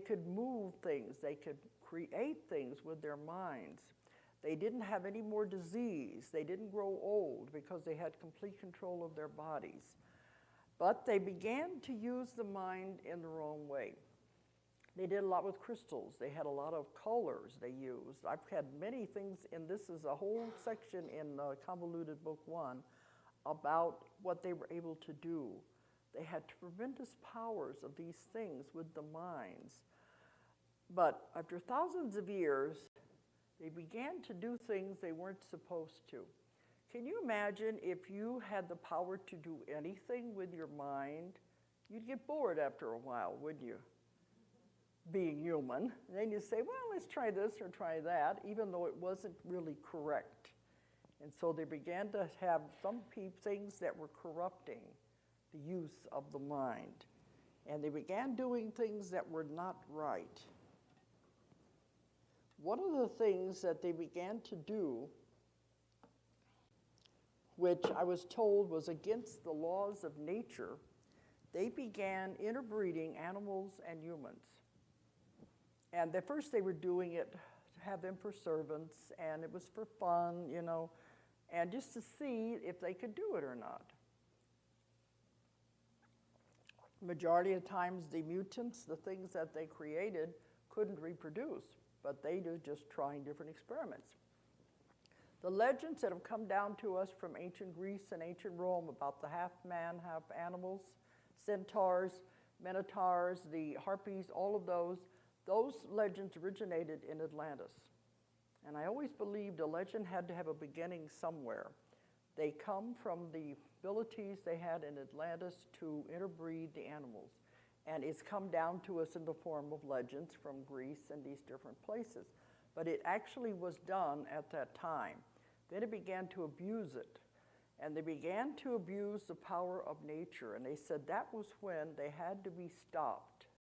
could move things. They could create things with their minds. They didn't have any more disease. They didn't grow old because they had complete control of their bodies. But they began to use the mind in the wrong way. They did a lot with crystals. They had a lot of colors they used. I've had many things, and this is a whole section in Convoluted Book 1 about what they were able to do. They had tremendous powers of these things with the minds. But after thousands of years, they began to do things they weren't supposed to. Can you imagine if you had the power to do anything with your mind? You'd get bored after a while, wouldn't you? Being human. And then you say, well, let's try this or try that, even though it wasn't really correct. And so they began to have some things that were corrupting the use of the mind. And they began doing things that were not right. One of the things that they began to do, which I was told was against the laws of nature, they began interbreeding animals and humans. And at first they were doing it to have them for servants, and it was for fun, you know, and just to see if they could do it or not. Majority of times the mutants, the things that they created, couldn't reproduce, but they were just trying different experiments. The legends that have come down to us from ancient Greece and ancient Rome about the half man, half animals, centaurs, minotaurs, the harpies, all of those legends originated in Atlantis. And I always believed a legend had to have a beginning somewhere. They come from the abilities they had in Atlantis to interbreed the animals. And it's come down to us in the form of legends from Greece and these different places. But it actually was done at that time. Then it began to abuse it. And they began to abuse the power of nature. And they said that was when they had to be stopped.